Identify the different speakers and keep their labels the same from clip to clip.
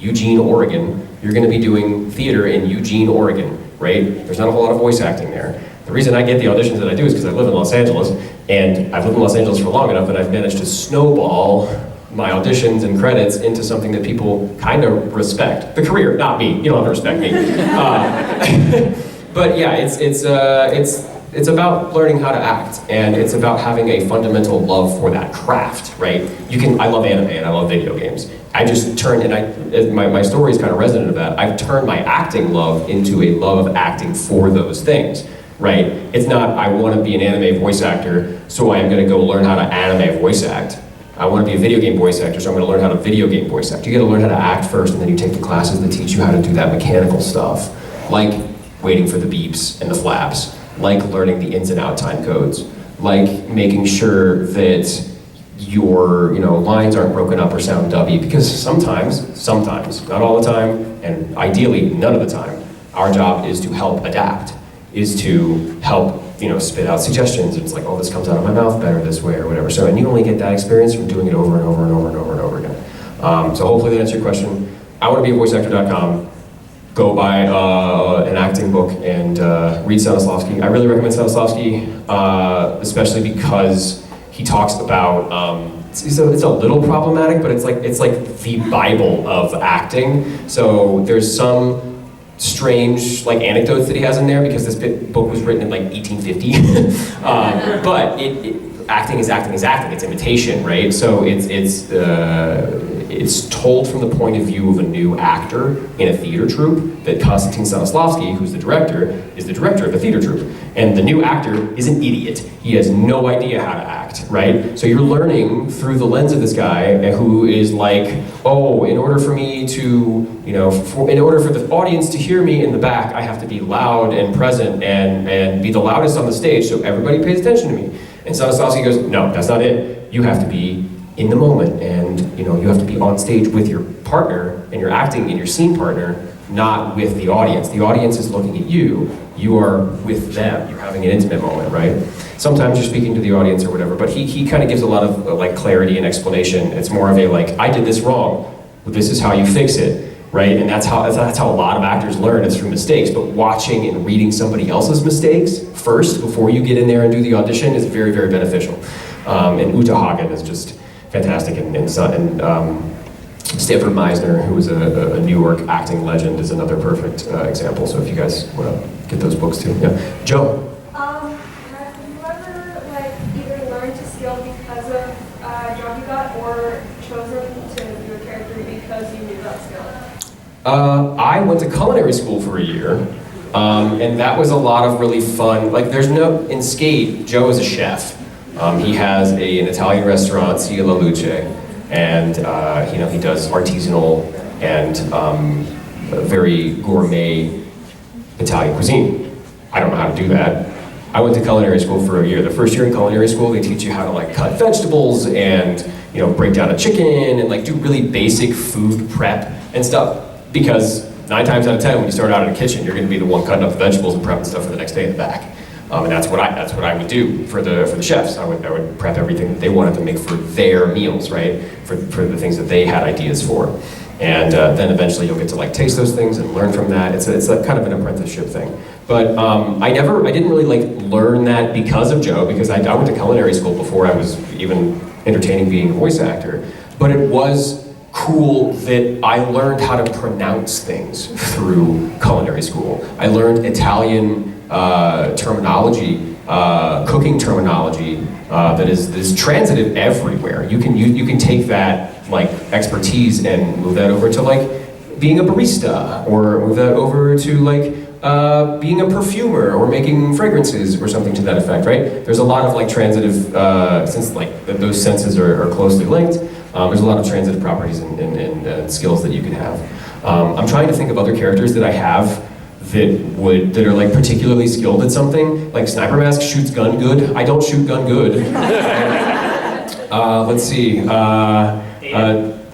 Speaker 1: Eugene, Oregon. You're going to be doing theater in Eugene, Oregon, right? There's not a whole lot of voice acting there. The reason I get the auditions that I do is because I live in Los Angeles, and I've lived in Los Angeles for long enough that I've managed to snowball my auditions and credits into something that people kind of respect. The career, not me. You don't have to respect me. But yeah, it's about learning how to act, and it's about having a fundamental love for that craft, right? I love anime and I love video games. I just turned, and my story is kind of resonant of that. I've turned my acting love into a love of acting for those things, right? It's not, I want to be an anime voice actor, so I am going to go learn how to anime voice act. I want to be a video game voice actor, so I'm going to learn how to video game voice act. You got to learn how to act first, and then you take the classes that teach you how to do that mechanical stuff, like waiting for the beeps and the flaps, like learning the ins and out time codes, like making sure that your lines aren't broken up or sound dubby, because sometimes, not all the time, and ideally none of the time, our job is to help adapt, is to help spit out suggestions. It's like, oh, this comes out of my mouth better this way or whatever. So, and you only get that experience from doing it over and over and over and over and over again. So hopefully that answers your question. I want to be a voiceactor.com. Go buy an acting book and read Stanislavski. I really recommend Stanislavski, especially because he talks about, it's a little problematic, but it's like the Bible of acting. So there's some strange anecdotes that he has in there, because this book was written in 1850. But acting is acting is acting. It's imitation, right? So it's told from the point of view of a new actor in a theater troupe, that Konstantin Stanislavski, who's the director, is the director of the theater troupe. And the new actor is an idiot. He has no idea how to act, right? So you're learning through the lens of this guy who is like, oh, in order for me to, in order for the audience to hear me in the back, I have to be loud and present and be the loudest on the stage so everybody pays attention to me. And Stanislavski goes, no, that's not it. You have to be in the moment, and you have to be on stage with your partner, and you're acting in your scene partner, not with the audience. The audience is looking at you. You are with them. You're having an intimate moment, right? Sometimes you're speaking to the audience or whatever, but he kind of gives a lot of clarity and explanation. It's more of a I did this wrong, but this is how you fix it, right? And that's how a lot of actors learn, is through mistakes. But watching and reading somebody else's mistakes first before you get in there and do the audition is very, very beneficial. And Uta Hagen is just fantastic, and Stanford Meisner, who is a New York acting legend, is another perfect example. So if you guys want to get those books too, yeah. Joe.
Speaker 2: Have you ever either learned to skill because of a job you got, or chosen to do a character because you knew that skill?
Speaker 1: I went to culinary school for a year, and that was a lot of really fun. In Skate, Joe is a chef. He has an Italian restaurant, Sia La Luce, and he does artisanal and very gourmet Italian cuisine. I don't know how to do that. I went to culinary school for a year. The first year in culinary school, they teach you how to cut vegetables and break down a chicken and do really basic food prep and stuff. Because 9 times out of 10, when you start out in a kitchen, you're going to be the one cutting up the vegetables and prepping stuff for the next day in the back. And that's what I would do for the chefs. I would prep everything that they wanted to make for their meals, right? For the things that they had ideas for. And then eventually you'll get to taste those things and learn from that. It's a kind of an apprenticeship thing. But I didn't really learn that because of Joe, because I went to culinary school before I was even entertaining being a voice actor. But it was cool that I learned how to pronounce things through culinary school. I learned Italian terminology, cooking terminology that is transitive everywhere. You can take that expertise and move that over to being a barista, or move that over to being a perfumer or making fragrances or something to that effect, right? There's a lot of transitive, since those senses are closely linked, there's a lot of transitive properties and skills that you can have. I'm trying to think of other characters that I have that are particularly skilled at something. Sniper Mask shoots gun good. I don't shoot gun good. Let's see.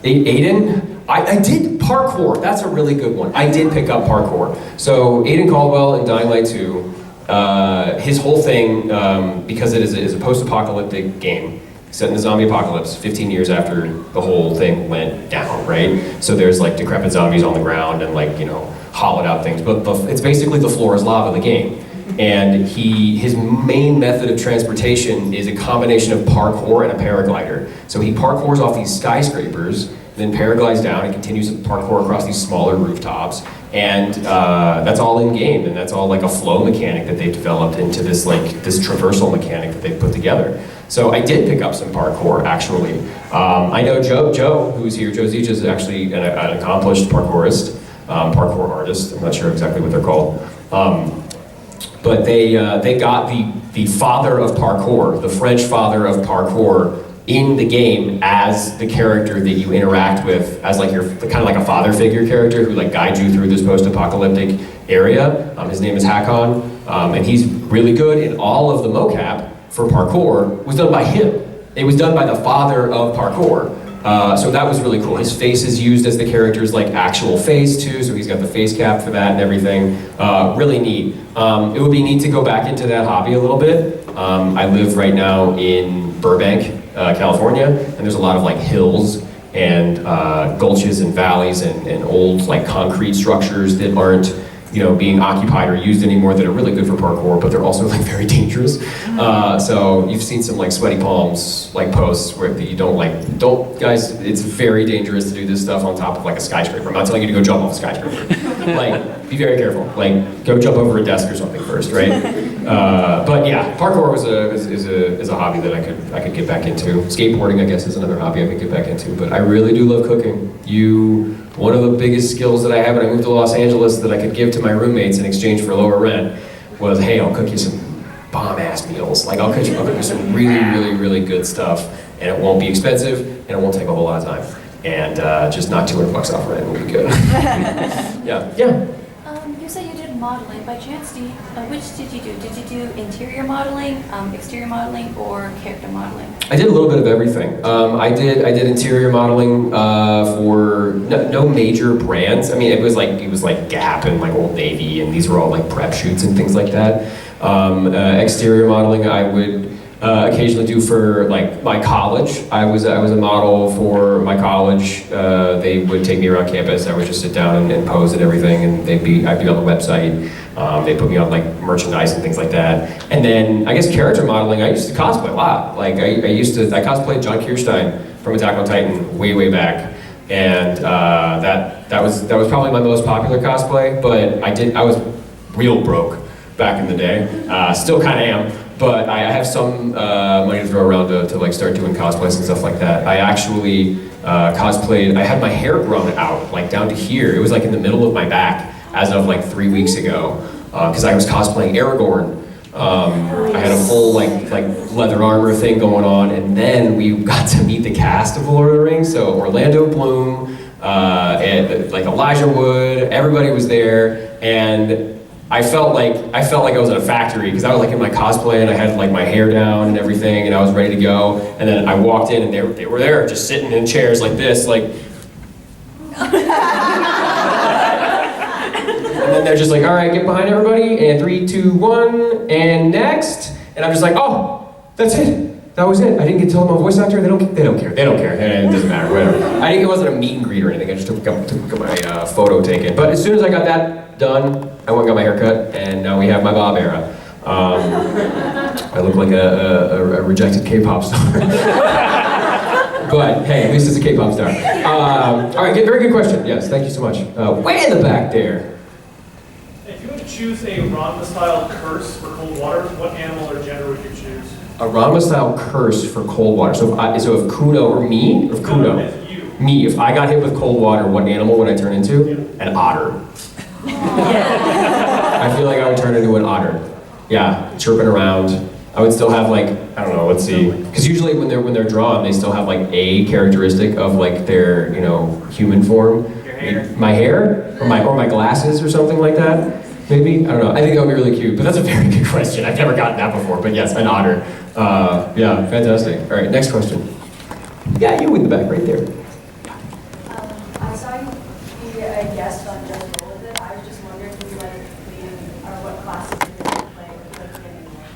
Speaker 1: Aiden? I did parkour. That's a really good one. I did pick up parkour. So Aiden Caldwell in Dying Light 2, his whole thing, because it is a post-apocalyptic game set in the zombie apocalypse, 15 years after the whole thing went down, right? So there's like decrepit zombies on the ground and like, hollowed out things, but it's basically the floor is lava, the game. And his main method of transportation is a combination of parkour and a paraglider. So he parkours off these skyscrapers, then paraglides down and continues to parkour across these smaller rooftops. And that's all in game, and that's all like a flow mechanic that they've developed into this traversal mechanic that they've put together. So I did pick up some parkour, actually. I know Joe, who's here, Joe Zeech is actually an accomplished parkourist, parkour artist. I'm not sure exactly what they're called. But they got the father of parkour, the French father of parkour, in the game as the character that you interact with, as like your kind of like a father figure character who like guides you through this post-apocalyptic area. His name is Hakon, and he's really good. In all of the mocap for parkour was done by him. It was done by the father of parkour. So that was really cool. His face is used as the character's like actual face too, so he's got the face cap for that and everything. Really neat. It would be neat to go back into that hobby a little bit. I live right now in Burbank, California, and there's a lot of like hills and gulches and valleys and old like concrete structures that aren't being occupied or used anymore, that are really good for parkour, but they're also like very dangerous. So you've seen some like sweaty palms like posts where you don't guys, it's very dangerous to do this stuff on top of like a skyscraper. I'm not telling you to go jump off a skyscraper. Like, be very careful. Like, go jump over a desk or something first, right? But yeah, parkour is a hobby that I could get back into. Skateboarding, I guess, is another hobby I could get back into. But I really do love cooking. One of the biggest skills that I have when I moved to Los Angeles that I could give to my roommates in exchange for lower rent was, hey, I'll cook you some bomb-ass meals. Like, I'll cook you some really, really, really good stuff, and it won't be expensive, and it won't take a whole lot of time. And just knock $200 off rent will be good. Yeah.
Speaker 3: You said you did modeling. By chance, which did you do? Did you do interior modeling, exterior modeling, or character modeling?
Speaker 1: I did a little bit of everything. I did interior modeling for no major brands. I mean, it was like Gap and like Old Navy, and these were all like prep shoots and things like that. Exterior modeling I would occasionally do for like my college. I was a model for my college. They would take me around campus. I would just sit down and pose and everything, and I'd be on the website. They put me on like merchandise and things like that. And then I guess character modeling, I used to cosplay a lot. Like I cosplayed John Kirstein from Attack on Titan way back. And that was probably my most popular cosplay, but I was real broke back in the day. Still kind of am. But I have some money to throw around to like start doing cosplays and stuff like that. I actually cosplayed, I had my hair grown out, like down to here. It was like in the middle of my back as of like 3 weeks ago, because I was cosplaying Aragorn. I had a full like leather armor thing going on, and then we got to meet the cast of Lord of the Rings. So Orlando Bloom, and like Elijah Wood, everybody was there, and I felt like I was at a factory, because I was like in my cosplay and I had like my hair down and everything, and I was ready to go. And then I walked in and they were there just sitting in chairs like this, like. And then they're just like, all right, get behind everybody, and 3, 2, 1, and next. And I'm just like, oh, that's it. That was it. I didn't get to tell them I'm a voice actor. They don't care. It doesn't matter. Whatever. It wasn't a meet and greet or anything. I just took my photo taken. But as soon as I got that done, I went and got my hair cut, and now we have my bob era. I look like a rejected K-pop star. But hey, at least it's a K-pop star. All right, very good question. Yes, thank you so much. Way in the back there.
Speaker 4: If you would choose a Ranma-style curse for cold water, what animal or gender would you choose?
Speaker 1: A Ranma-style curse for cold water. So if Kuno, or me, or Kuno?
Speaker 4: No, it's you.
Speaker 1: Me, if I got hit with cold water, what animal would I turn into?
Speaker 4: Yeah.
Speaker 1: An otter. I feel like I would turn into an otter. Yeah, chirping around. I would still have like, I don't know, let's see. Because usually when they're drawn, they still have like a characteristic of like their, human form.
Speaker 4: Your hair.
Speaker 1: My hair? Or my glasses or something like that? Maybe? I don't know. I think that would be really cute. But that's a very good question. I've never gotten that before. But yes, an otter. Yeah, fantastic. All right, next question. Yeah, you in the back, right there.
Speaker 5: I saw you be a guest on Just Roll With It. I was just wondering if you what classes you play with anymore.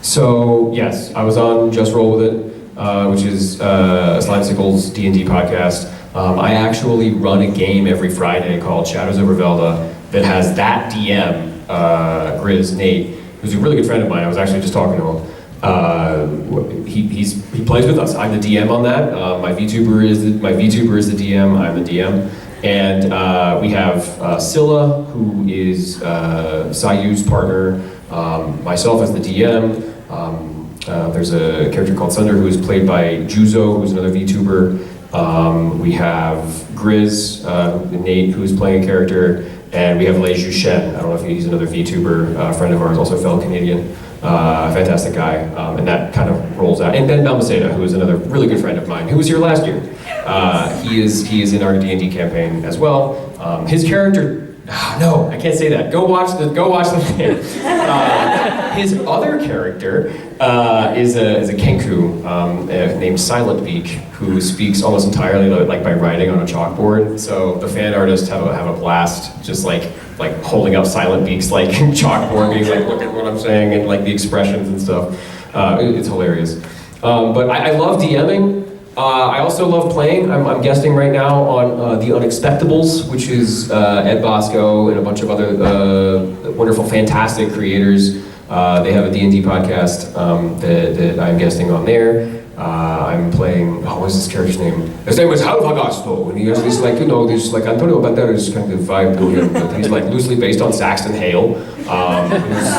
Speaker 1: So yes, I was on Just Roll With It. which is Slime Sickle's D&D podcast. I actually run a game every Friday called Shadows over Velda that has that DM, Grizz, Nate, who's a really good friend of mine. I was actually just talking to him. He plays with us. I'm the DM on that. My VTuber is the DM. I'm the DM. And we have Scylla, who is Sayu's partner, myself as the DM. There's a character called Sunder who is played by Juzo, who's another VTuber. We have Grizz, Nate, who is playing a character. And we have Lei Shen. I don't know if he's another VTuber, friend of ours, also a fellow Canadian. Fantastic guy, and that kind of rolls out. And Ben Balmaceda, who is another really good friend of mine, who was here last year. He is in our D&D campaign as well. His character, no, I can't say that. Go watch the thing. His other character is a Kenku named Silent Beak, who speaks almost entirely like by writing on a chalkboard. So the fan artists have a blast, just like holding up Silent Beak's like chalkboard, being like, look at what I'm saying, and like the expressions and stuff. It's hilarious. But I love DMing. I also love playing. I'm guesting right now on The Unexpectables, which is Ed Bosco and a bunch of other wonderful, fantastic creators. They have a D&D podcast that I'm guesting on there. I'm playing, what's this character's name? His name is Halvagasto, and he has this this Antonio Banderas kind of vibe to him, but he's like loosely based on Saxton Hale, who's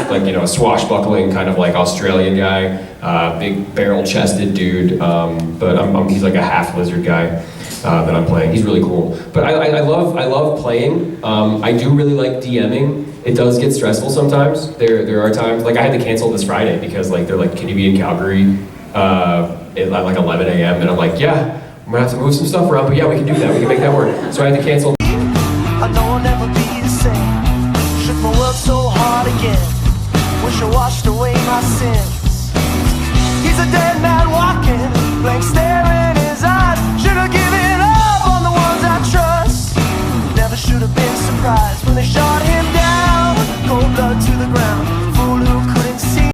Speaker 1: like, a swashbuckling kind of like Australian guy, big barrel-chested dude, but he's like a half lizard guy that I'm playing. He's really cool. But I love playing. I do really like DMing. It does get stressful sometimes. There are times, like I had to cancel this Friday because like they're like, can you be in Calgary at like 11 a.m. and I'm like, yeah, I'm gonna have to move some stuff around, but yeah, we can do that. We can make that work. So I had to cancel.
Speaker 6: I know I'll never be the same. Shook my world so hard again. Wish I washed away my sins. He's a dead man walking, blank stare in his eyes. Should have given up on the ones I trust. Never should have been surprised when they shot him down. Cold blood to the ground.